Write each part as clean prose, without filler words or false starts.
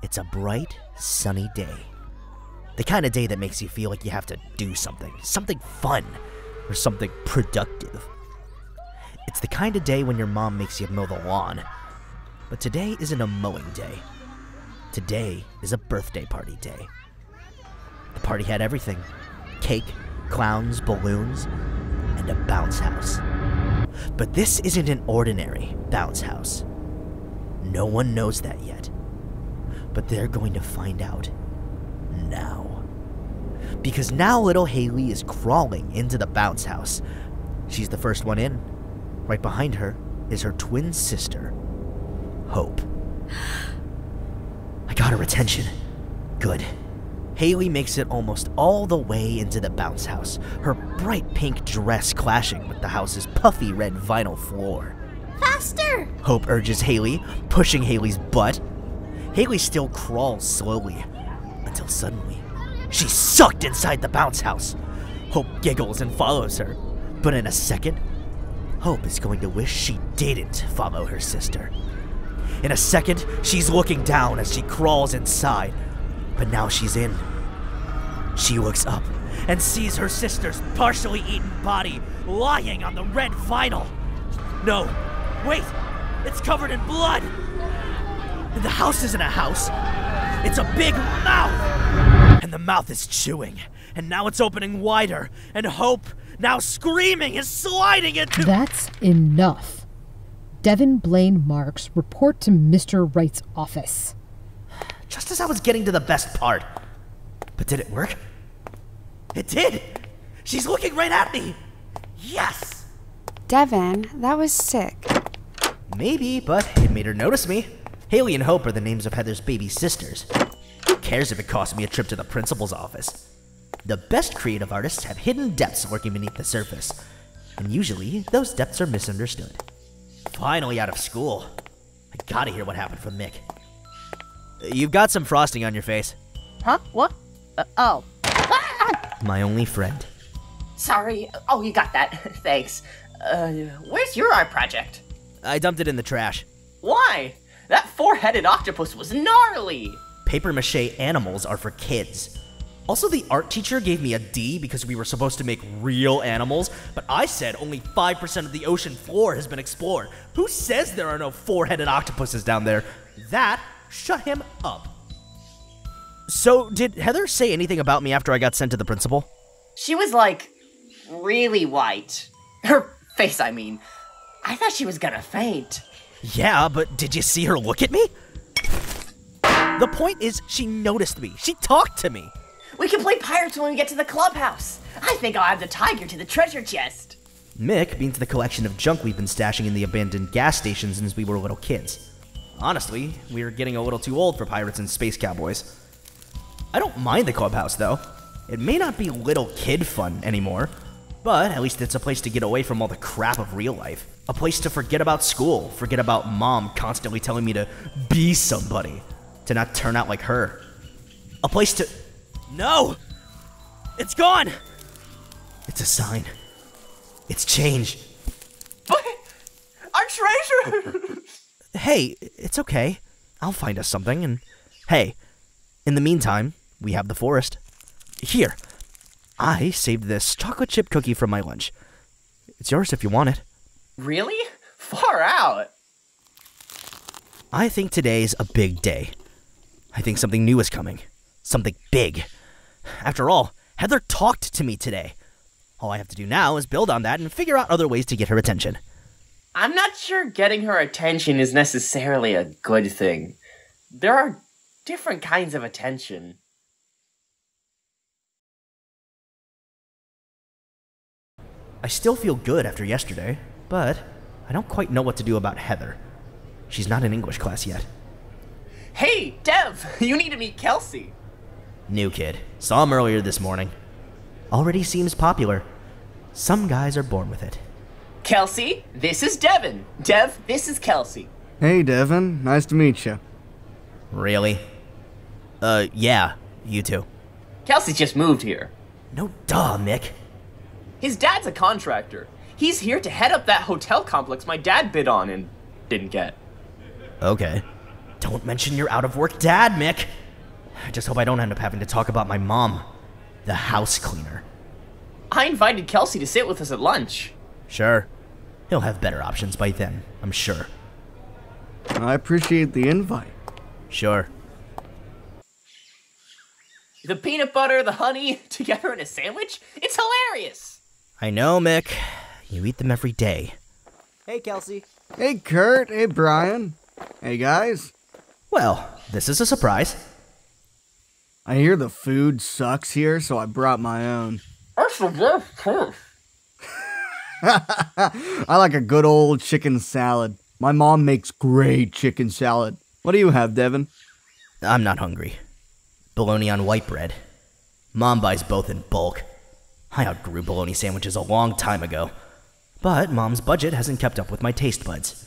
It's a bright, sunny day. The kind of day that makes you feel like you have to do something fun, or something productive. It's the kind of day when your mom makes you mow the lawn. But today isn't a mowing day. Today is a birthday party day. The party had everything: cake, clowns, balloons, and a bounce house. But this isn't an ordinary bounce house. No one knows that yet. But they're going to find out now. Because now little Haley is crawling into the bounce house. She's the first one in. Right behind her is her twin sister, Hope. I got her attention. Good. Haley makes it almost all the way into the bounce house, her bright pink dress clashing with the house's puffy red vinyl floor. Faster! Hope urges Haley, pushing Haley's butt. Haley still crawls slowly, until suddenly, she's sucked inside the bounce house. Hope giggles and follows her, but in a second, Hope is going to wish she didn't follow her sister. In a second, she's looking down as she crawls inside, but now she's in. She looks up and sees her sister's partially eaten body lying on the red vinyl. No, wait, it's covered in blood. And the house isn't a house, it's a big mouth. And the mouth is chewing, and now it's opening wider, and Hope, now screaming, is sliding into— That's enough. Devon Blaine Marks, report to Mr. Wright's office. Just as I was getting to the best part. But did it work? It did! She's looking right at me! Yes! Devon, that was sick. Maybe, but it made her notice me. Haley and Hope are the names of Heather's baby sisters. Who cares if it costs me a trip to the principal's office? The best creative artists have hidden depths lurking beneath the surface, and usually those depths are misunderstood. Finally out of school. I gotta hear what happened from Mick. You've got some frosting on your face. Huh? What? Oh. My only friend. Sorry. Oh, you got that. Thanks. Where's your art project? I dumped it in the trash. Why? That four-headed octopus was gnarly! Papier-mâché animals are for kids. Also, the art teacher gave me a D because we were supposed to make real animals, but I said only 5% of the ocean floor has been explored. Who says there are no four-headed octopuses down there? That shut him up. So, did Heather say anything about me after I got sent to the principal? She was, like, really white. Her face, I mean. I thought she was gonna faint. Yeah, but did you see her look at me? The point is, she noticed me. She talked to me. We can play pirates when we get to the clubhouse. I think I'll add the tiger to the treasure chest. Mick means the collection of junk we've been stashing in the abandoned gas stations since we were little kids. Honestly, we're getting a little too old for pirates and space cowboys. I don't mind the clubhouse, though. It may not be little kid fun anymore, but at least it's a place to get away from all the crap of real life. A place to forget about school, forget about mom constantly telling me to be somebody, to not turn out like her. A place to— No! It's gone! It's a sign. It's changed. But our treasure! Hey, it's okay. I'll find us something, and hey, in the meantime, we have the forest. Here, I saved this chocolate chip cookie from my lunch. It's yours if you want it. Really? Far out. I think today's a big day. I think something new is coming. Something big. After all, Heather talked to me today. All I have to do now is build on that and figure out other ways to get her attention. I'm not sure getting her attention is necessarily a good thing. There are different kinds of attention. I still feel good after yesterday, but I don't quite know what to do about Heather. She's not in English class yet. Hey, Dev! You need to meet Kelsey. New kid. Saw him earlier this morning. Already seems popular. Some guys are born with it. Kelsey, this is Devon. Dev, this is Kelsey. Hey, Devon. Nice to meet you. Really? Yeah, you too. Kelsey just moved here. No duh, Mick. His dad's a contractor. He's here to head up that hotel complex my dad bid on and didn't get. Okay. Don't mention your out-of-work dad, Mick. I just hope I don't end up having to talk about my mom, the house cleaner. I invited Kelsey to sit with us at lunch. Sure. He'll have better options by then, I'm sure. I appreciate the invite. Sure. The peanut butter, the honey, together in a sandwich? It's hilarious! I know, Mick. You eat them every day. Hey, Kelsey. Hey, Kurt. Hey, Brian. Hey, guys. Well, this is a surprise. I hear the food sucks here, so I brought my own. That's the best too. I like a good old chicken salad. My mom makes great chicken salad. What do you have, Devon? I'm not hungry. Bologna on white bread. Mom buys both in bulk. I outgrew bologna sandwiches a long time ago. But Mom's budget hasn't kept up with my taste buds.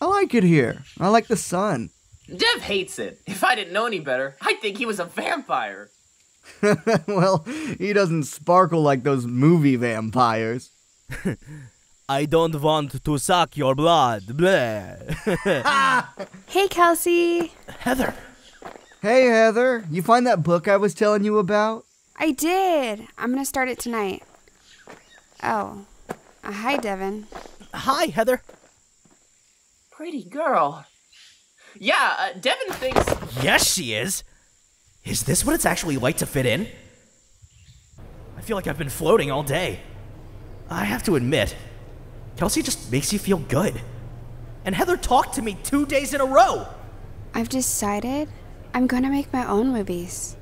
I like it here. I like the sun. Dev hates it. If I didn't know any better, I'd think he was a vampire. Well, he doesn't sparkle like those movie vampires. I don't want to suck your blood. Hey, Kelsey. Heather. Hey, Heather. You find that book I was telling you about? I did. I'm gonna start it tonight. Oh. Hi, Devon. Hi, Heather. Pretty girl. Yeah, Devon thinks... Yes, she is. Is this what it's actually like to fit in? I feel like I've been floating all day. I have to admit, Kelsey just makes you feel good. And Heather talked to me 2 days in a row. I've decided I'm gonna make my own movies.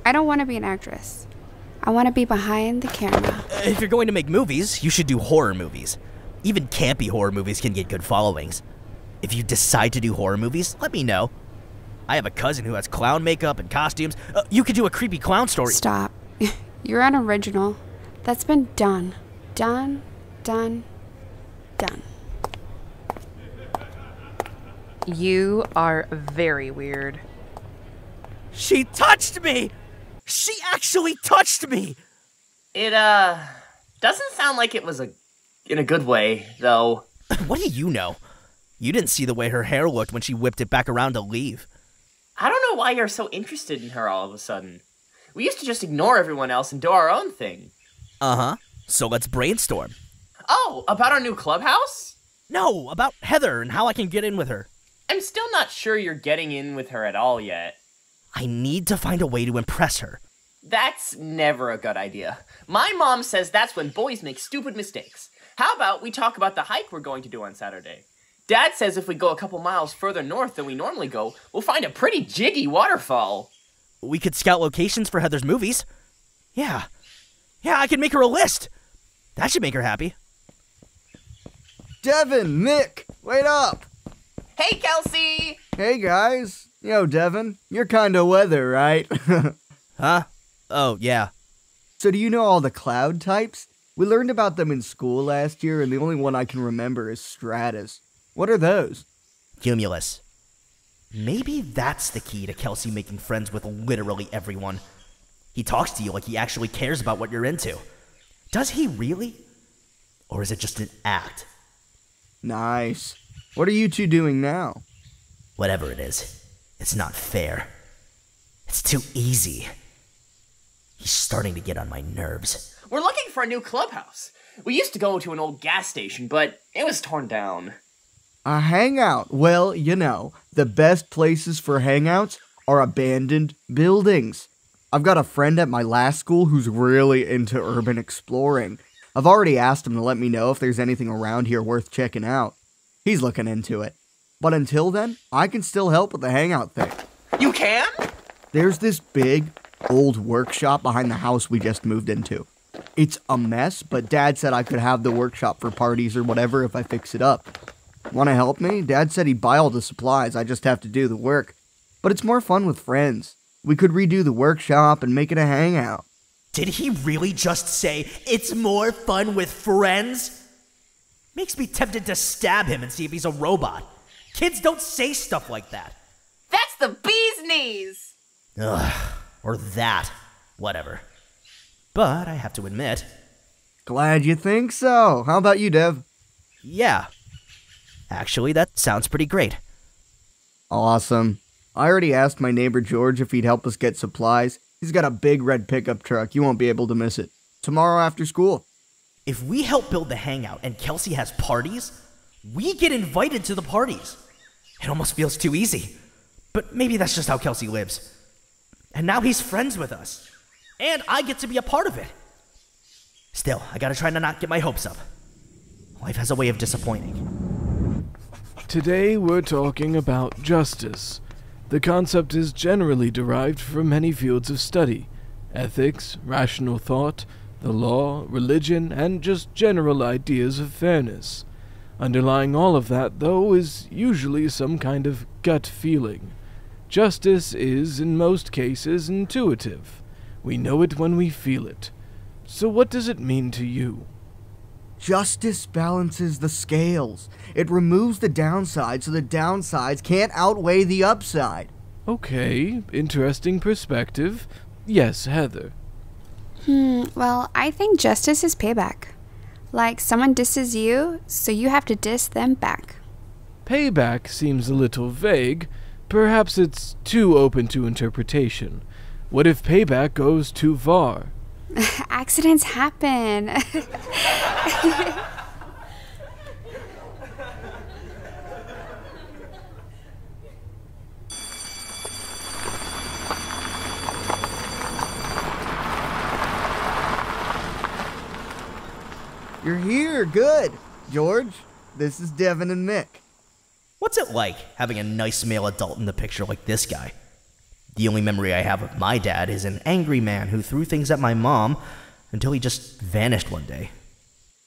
I don't want to be an actress. I want to be behind the camera. If you're going to make movies, you should do horror movies. Even campy horror movies can get good followings. If you decide to do horror movies, let me know. I have a cousin who has clown makeup and costumes. You could do a creepy clown story. Stop. You're unoriginal. That's been done. Done. You are very weird. She touched me! She actually touched me! It, doesn't sound like it was in a good way, though. What do you know? You didn't see the way her hair looked when she whipped it back around to leave. I don't know why you're so interested in her all of a sudden. We used to just ignore everyone else and do our own thing. Uh-huh. So let's brainstorm. Oh, about our new clubhouse? No, about Heather and how I can get in with her. I'm still not sure you're getting in with her at all yet. I need to find a way to impress her. That's never a good idea. My mom says that's when boys make stupid mistakes. How about we talk about the hike we're going to do on Saturday? Dad says if we go a couple miles further north than we normally go, we'll find a pretty jiggy waterfall. We could scout locations for Heather's movies. Yeah, I can make her a list. That should make her happy. Devon, Mick, wait up. Hey, Kelsey! Hey, guys. Yo, Devon, you're kinda weather, right? Huh? Oh, yeah. So do you know all the cloud types? We learned about them in school last year, and the only one I can remember is stratus. What are those? Cumulus. Maybe that's the key to Kelsey making friends with literally everyone. He talks to you like he actually cares about what you're into. Does he really? Or is it just an act? Nice. What are you two doing now? Whatever it is, it's not fair. It's too easy. He's starting to get on my nerves. We're looking for a new clubhouse. We used to go to an old gas station, but it was torn down. A hangout. Well, you know, the best places for hangouts are abandoned buildings. I've got a friend at my last school who's really into urban exploring. I've already asked him to let me know if there's anything around here worth checking out. He's looking into it. But until then, I can still help with the hangout thing. You can? There's this big, old workshop behind the house we just moved into. It's a mess, but Dad said I could have the workshop for parties or whatever if I fix it up. Want to help me? Dad said he'd buy all the supplies, I just have to do the work. But it's more fun with friends. We could redo the workshop and make it a hangout. Did he really just say, it's more fun with friends? Makes me tempted to stab him and see if he's a robot. Kids don't say stuff like that. That's the bee's knees! Ugh, or that. Whatever. But I have to admit... Glad you think so. How about you, Dev? Yeah. Actually, that sounds pretty great. Awesome. I already asked my neighbor George if he'd help us get supplies. He's got a big red pickup truck. You won't be able to miss it. Tomorrow after school. If we help build the hangout and Kelsey has parties, we get invited to the parties. It almost feels too easy. But maybe that's just how Kelsey lives. And now he's friends with us. And I get to be a part of it. Still, I gotta try to not get my hopes up. Life has a way of disappointing. Today we're talking about justice. The concept is generally derived from many fields of study: ethics, rational thought, the law, religion, and just general ideas of fairness. Underlying all of that, though, is usually some kind of gut feeling. Justice is, in most cases, intuitive. We know it when we feel it. So what does it mean to you? Justice balances the scales. It removes the downside so the downsides can't outweigh the upside. Okay, interesting perspective. Yes, Heather. Well, I think justice is payback. Like someone disses you, so you have to diss them back. Payback seems a little vague. Perhaps it's too open to interpretation. What if payback goes too far? Accidents happen. You're here, good. George, this is Devon and Mick. What's it like having a nice male adult in the picture like this guy? The only memory I have of my dad is an angry man who threw things at my mom until he just vanished one day.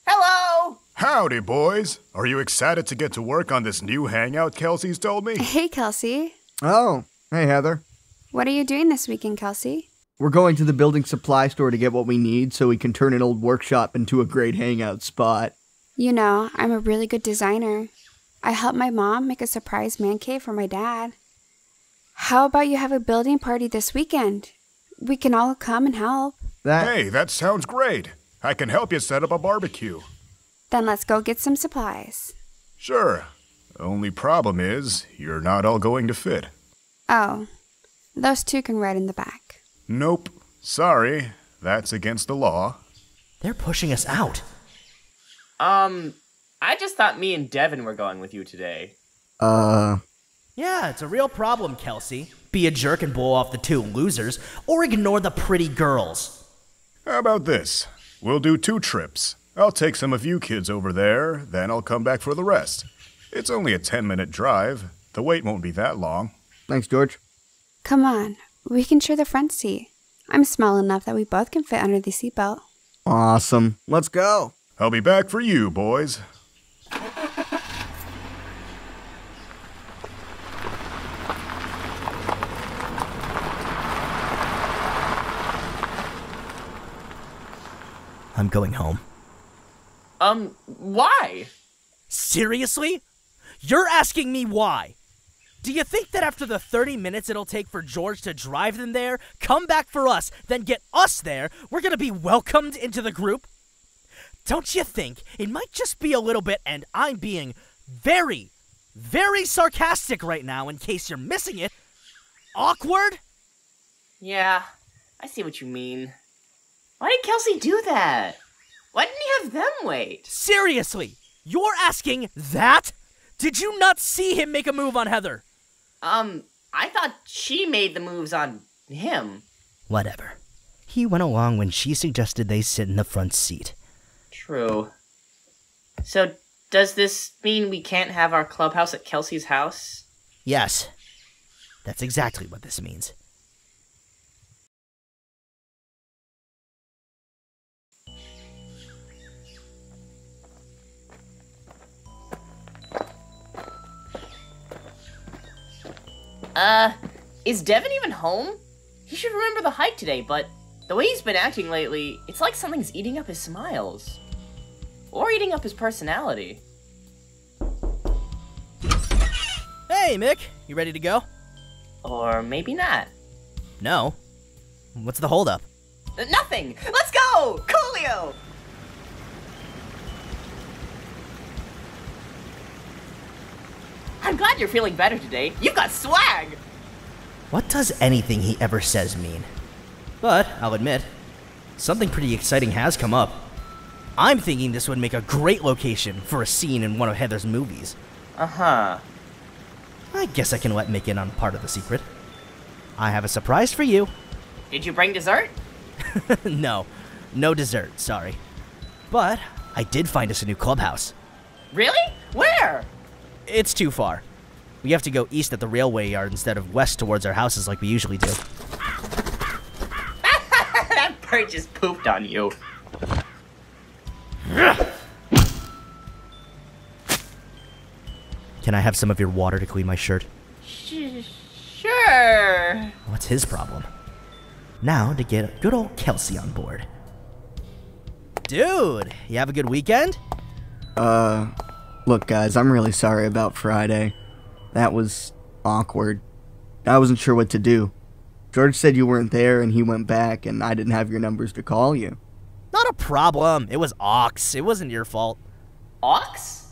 Hello! Howdy, boys. Are you excited to get to work on this new hangout Kelsey's told me? Hey, Kelsey. Oh, hey, Heather. What are you doing this weekend, Kelsey? We're going to the building supply store to get what we need so we can turn an old workshop into a great hangout spot. You know, I'm a really good designer. I helped my mom make a surprise man cave for my dad. How about you have a building party this weekend? We can all come and help. Hey, that sounds great. I can help you set up a barbecue. Then let's go get some supplies. Sure. Only problem is, you're not all going to fit. Oh, those two can ride in the back. Nope. Sorry. That's against the law. They're pushing us out. I just thought me and Devon were going with you today. Yeah, it's a real problem, Kelsey. Be a jerk and blow off the two losers, or ignore the pretty girls. How about this? We'll do 2 trips. I'll take some of you kids over there, then I'll come back for the rest. It's only a 10-minute drive. The wait won't be that long. Thanks, George. Come on, we can share the front seat. I'm small enough that we both can fit under the seatbelt. Awesome. Let's go. I'll be back for you, boys. I'm going home. Why? Seriously? You're asking me why? Do you think that after the 30 minutes it'll take for George to drive them there, come back for us, then get us there, we're gonna be welcomed into the group? Don't you think it might just be a little bit, and I'm being very, very sarcastic right now in case you're missing it, awkward? Yeah, I see what you mean. Why did Kelsey do that? Why didn't he have them wait? Seriously, you're asking that? Did you not see him make a move on Heather? I thought she made the moves on him. Whatever. He went along when she suggested they sit in the front seat. True. So, does this mean we can't have our clubhouse at Kelsey's house? Yes. That's exactly what this means. Is Devon even home? He should remember the hike today, but the way he's been acting lately, it's like something's eating up his smiles. Or eating up his personality. Hey, Mick, you ready to go? Or maybe not. No. What's the holdup? Nothing! Let's go! Coolio! I'm glad you're feeling better today. You've got swag! What does anything he ever says mean? But, I'll admit, something pretty exciting has come up. I'm thinking this would make a great location for a scene in one of Heather's movies. Uh-huh. I guess I can let Mick in on part of the secret. I have a surprise for you. Did you bring dessert? No dessert, sorry. But I did find us a new clubhouse. Really? Where? It's too far. We have to go east at the railway yard instead of west towards our houses like we usually do. That bird just pooped on you. Can I have some of your water to clean my shirt? Sure. What's his problem? Now to get good old Kelsey on board. Dude, you have a good weekend? Look guys, I'm really sorry about Friday. That was awkward. I wasn't sure what to do. George said you weren't there and he went back and I didn't have your numbers to call you. Not a problem. It was Ox. It wasn't your fault. Ox?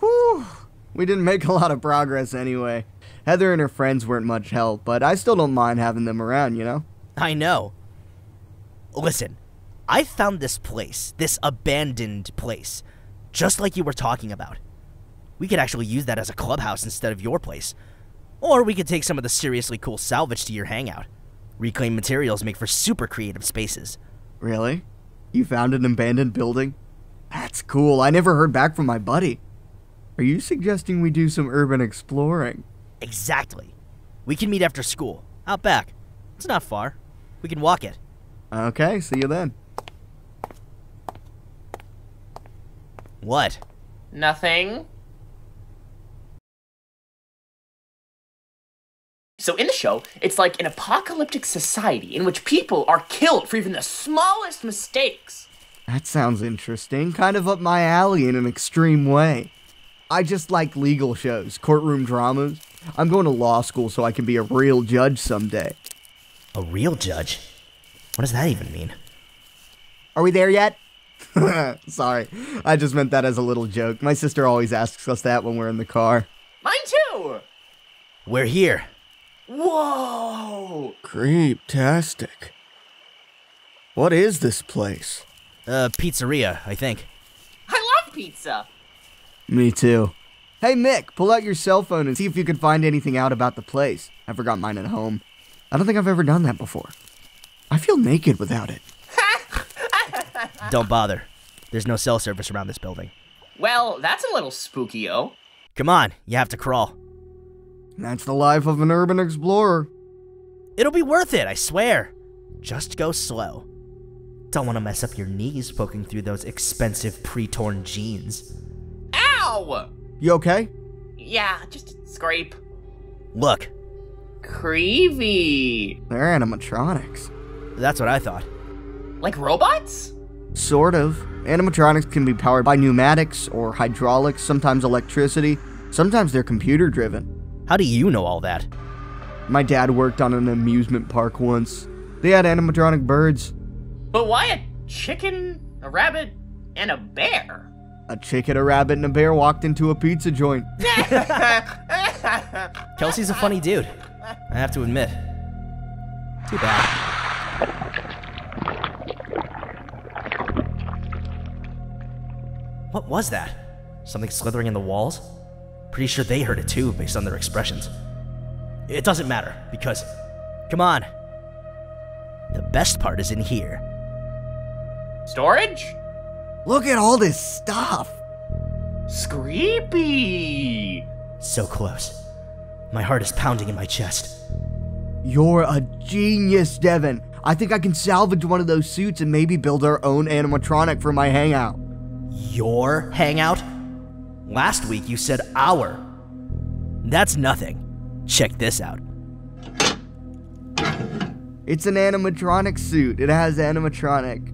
Whew. We didn't make a lot of progress anyway. Heather and her friends weren't much help, but I still don't mind having them around, you know? I know. Listen, I found this place, this abandoned place, just like you were talking about. We could actually use that as a clubhouse instead of your place. Or we could take some of the seriously cool salvage to your hangout. Reclaimed materials make for super creative spaces. Really? You found an abandoned building? That's cool. I never heard back from my buddy. Are you suggesting we do some urban exploring? Exactly. We can meet after school, out back. It's not far. We can walk it. Okay, see you then. What? Nothing. So in the show, it's like an apocalyptic society in which people are killed for even the smallest mistakes. That sounds interesting. Kind of up my alley in an extreme way. I just like legal shows, courtroom dramas. I'm going to law school so I can be a real judge someday. A real judge? What does that even mean? Are we there yet? Sorry, I just meant that as a little joke. My sister always asks us that when we're in the car. Mine too! We're here. Whoa! Creep-tastic. What is this place? Pizzeria, I think. I love pizza! Me too. Hey Mick, pull out your cell phone and see if you can find anything out about the place. I forgot mine at home. I don't think I've ever done that before. I feel naked without it. Don't bother. There's no cell service around this building. Well, that's a little spooky-o. Come on, you have to crawl. That's the life of an urban explorer. It'll be worth it, I swear. Just go slow. Don't want to mess up your knees poking through those expensive pre-torn jeans. Ow! You okay? Yeah, just a scrape. Look. Creepy. They're animatronics. That's what I thought. Like robots? Sort of. Animatronics can be powered by pneumatics or hydraulics, sometimes electricity. Sometimes they're computer-driven. How do you know all that? My dad worked on an amusement park once. They had animatronic birds. But why a chicken, a rabbit, and a bear? A chicken, a rabbit, and a bear walked into a pizza joint. Kelsey's a funny dude, I have to admit. Too bad. What was that? Something slithering in the walls? Pretty sure they heard it too, based on their expressions. It doesn't matter, because... Come on. The best part is in here. Storage? Look at all this stuff. Screepy. So close. My heart is pounding in my chest. You're a genius, Devon. I think I can salvage one of those suits and maybe build our own animatronic for my hangout. Your hangout? Last week you said our. That's nothing. Check this out. It's an animatronic suit. It has animatronic,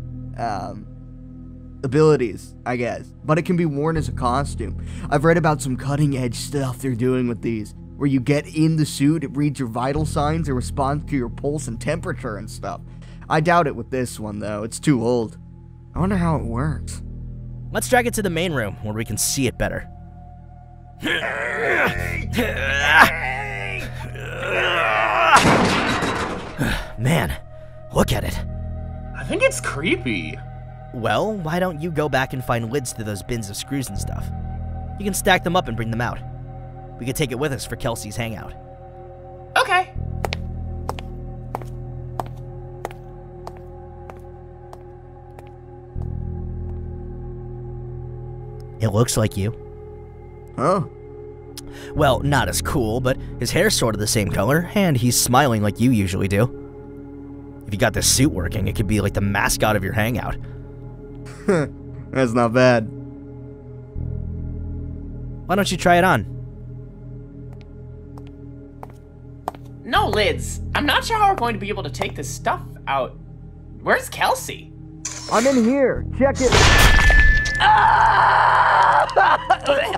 abilities, I guess. But it can be worn as a costume. I've read about some cutting-edge stuff they're doing with these, where you get in the suit, it reads your vital signs, and responds to your pulse and temperature and stuff. I doubt it with this one, though. It's too old. I wonder how it works. Let's drag it to the main room, where we can see it better. Man, look at it. I think it's creepy. Well, why don't you go back and find lids to those bins of screws and stuff? You can stack them up and bring them out. We could take it with us for Kelsey's hangout. Okay. It looks like you. Oh, Well, not as cool, but his hair's sort of the same color, and he's smiling like you usually do. If you got this suit working, it could be like the mascot of your hangout. that's not bad. Why don't you try it on? No lids. I'm not sure how we're going to be able to take this stuff out. Where's Kelsey? I'm in here. Check it.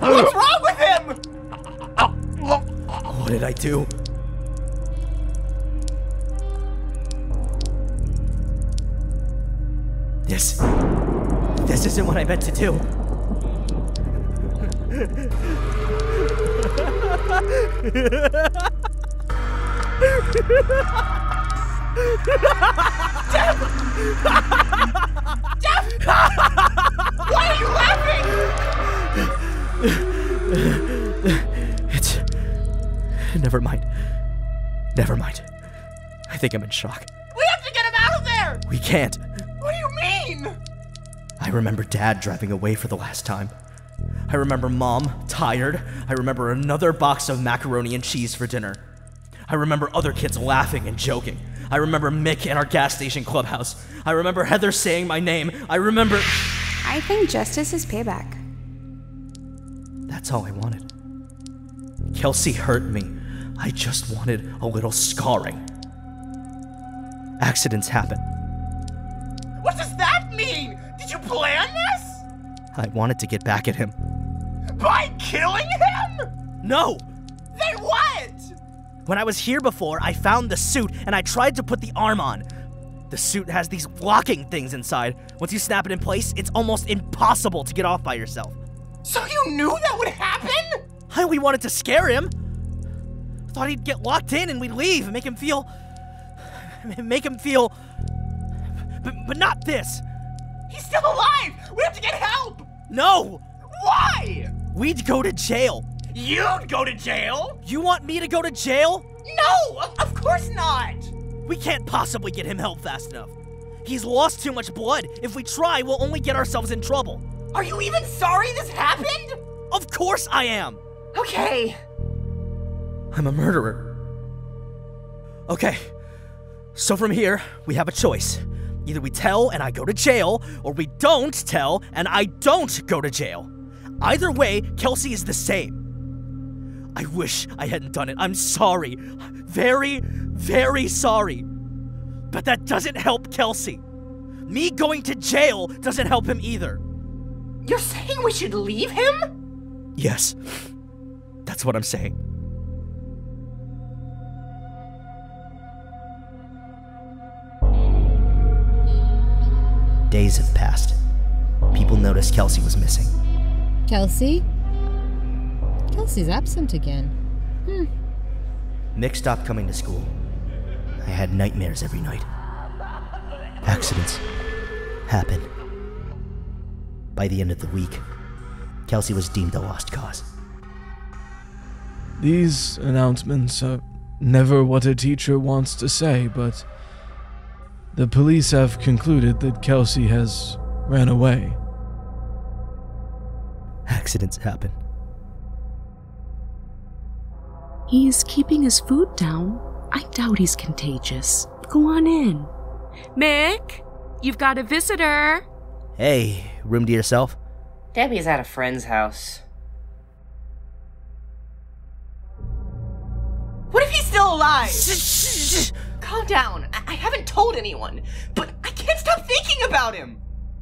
What's wrong with him? What did I do? This isn't what I meant to do. Why are you laughing? It's... Never mind. Never mind. I think I'm in shock. We have to get him out of there! We can't. What do you mean? I remember Dad driving away for the last time. I remember Mom, tired. I remember another box of macaroni and cheese for dinner. I remember other kids laughing and joking. I remember Mick in our gas station clubhouse. I remember Heather saying my name. I remember... I think justice is payback. That's all I wanted. Kelsey hurt me. I just wanted a little scarring. Accidents happen. What does that mean? Did you plan this? I wanted to get back at him. By killing him? No! Then what? When I was here before, I found the suit and I tried to put the arm on. The suit has these locking things inside. Once you snap it in place, it's almost impossible to get off by yourself. So you knew that would happen? I only wanted to scare him. Thought he'd get locked in and we'd leave and make him feel... But not this. He's still alive! We have to get help! No! Why? We'd go to jail. You'd go to jail? You want me to go to jail? No, of course not! We can't possibly get him help fast enough. He's lost too much blood. If we try, we'll only get ourselves in trouble. Are you even sorry this happened? Of course I am. Okay. I'm a murderer. Okay, so from here, we have a choice. Either we tell and I go to jail, or we don't tell and I don't go to jail. Either way, Kelsey is the same. I wish I hadn't done it. I'm sorry. Very, very sorry. But that doesn't help Kelsey. Me going to jail doesn't help him either. You're saying we should leave him? Yes, that's what I'm saying. Days have passed. People noticed Kelsey was missing. Kelsey? Kelsey's absent again. Mick stopped coming to school. I had nightmares every night. Accidents happen. By the end of the week, Kelsey was deemed a lost cause. These announcements are never what a teacher wants to say, but the police have concluded that Kelsey has ran away. Accidents happen. He's keeping his food down. I doubt he's contagious. Go on in. Mick, you've got a visitor. Hey, room to yourself? Debbie's at a friend's house. What if he's still alive? Calm down. I haven't told anyone, but I can't stop thinking about him.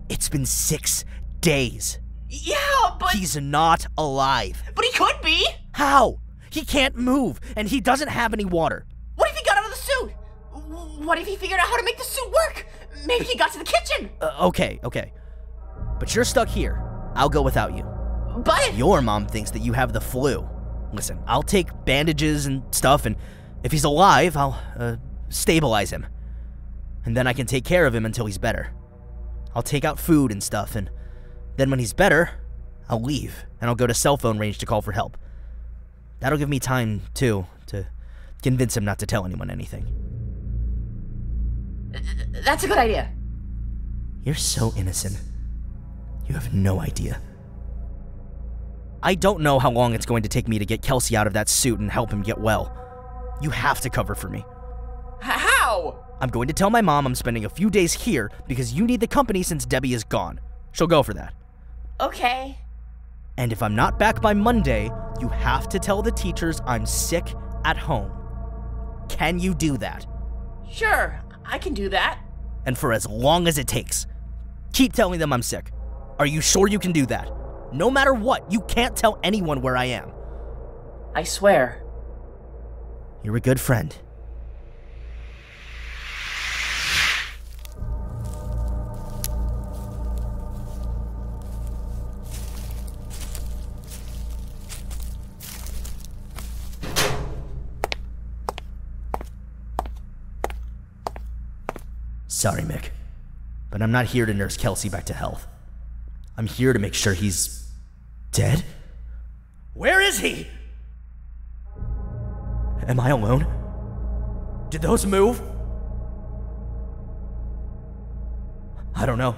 It's been 6 days. Yeah, but... He's not alive. But he could be. How? He can't move, and he doesn't have any water. What if he got out of the suit? What if he figured out how to make the suit work? Maybe he got to the kitchen. Okay. But you're stuck here. I'll go without you. But... Your mom thinks that you have the flu. Listen, I'll take bandages and stuff, and if he's alive, I'll, stabilize him. And then I can take care of him until he's better. I'll take out food and stuff, and then when he's better, I'll leave, and I'll go to cell phone range to call for help. That'll give me time, too, to convince him not to tell anyone anything. That's a good idea. You're so innocent. You have no idea. I don't know how long it's going to take me to get Kelsey out of that suit and help him get well. You have to cover for me. How? I'm going to tell my mom I'm spending a few days here because you need the company since Debbie is gone. She'll go for that. Okay. And if I'm not back by Monday, you have to tell the teachers I'm sick at home. Can you do that? Sure, I can do that. And for as long as it takes. Keep telling them I'm sick. Are you sure you can do that? No matter what, you can't tell anyone where I am. I swear. You're a good friend. Sorry, Mick, but I'm not here to nurse Kelsey back to health. I'm here to make sure he's dead? Where is he? Am I alone? Did those move? I don't know.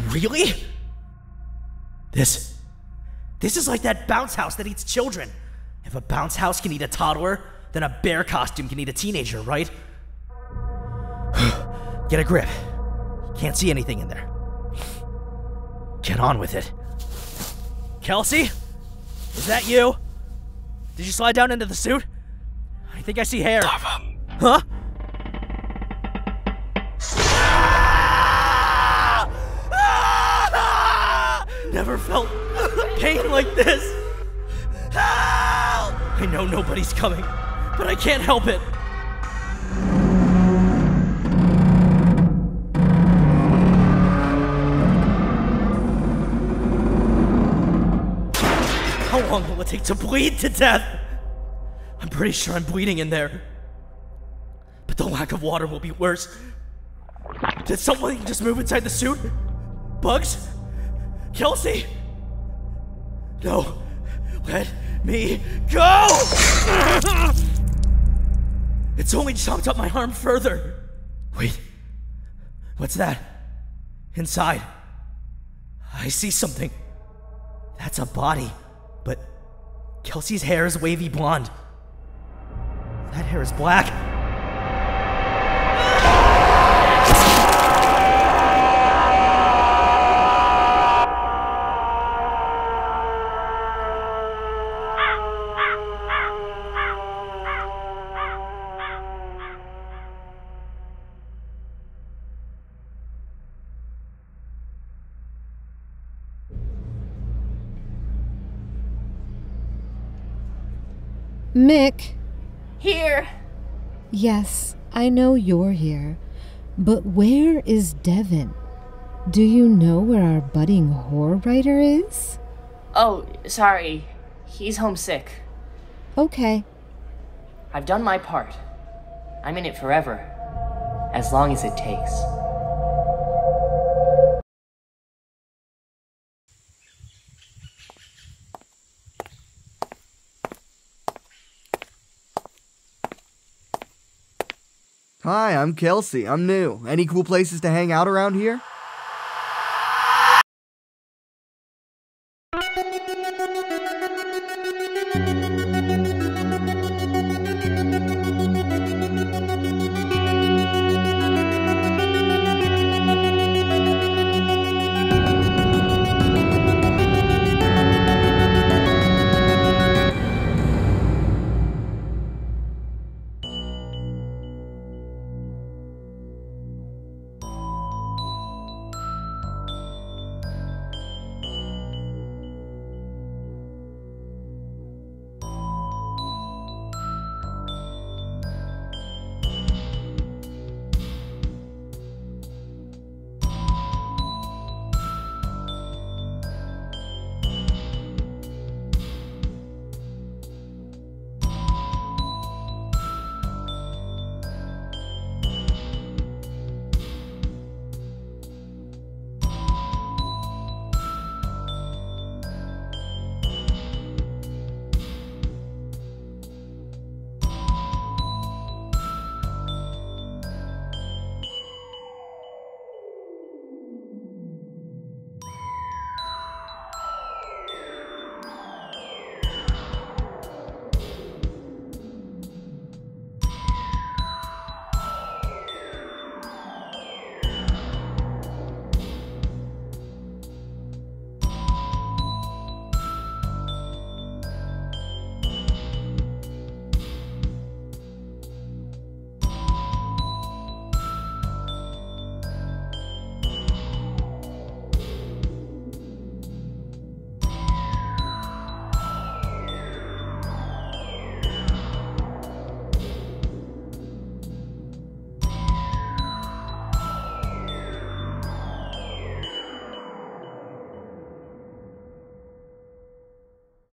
Really? This is like that bounce house that eats children. If a bounce house can eat a toddler, then a bear costume can eat a teenager, right? Get a grip. Can't see anything in there. Get on with it. Kelsey? Is that you? Did you slide down into the suit? I think I see hair. Devon. Huh? Never felt pain like this. Help! I know nobody's coming, but I can't help it. How long will it take to bleed to death? I'm pretty sure I'm bleeding in there. But the lack of water will be worse. Did someone just move inside the suit? Bugs? Kelsey? No. Let me go! It's only chopped up my arm further. Wait. What's that? Inside. I see something. That's a body. But Kelsey's hair is wavy blonde. That hair is black. Mick. Here. Yes, I know you're here. But where is Devon? Do you know where our budding horror writer is? Oh, sorry. He's homesick. Okay. I've done my part. I'm in it forever. As long as it takes. Hi, I'm Kelsey. I'm new. Any cool places to hang out around here?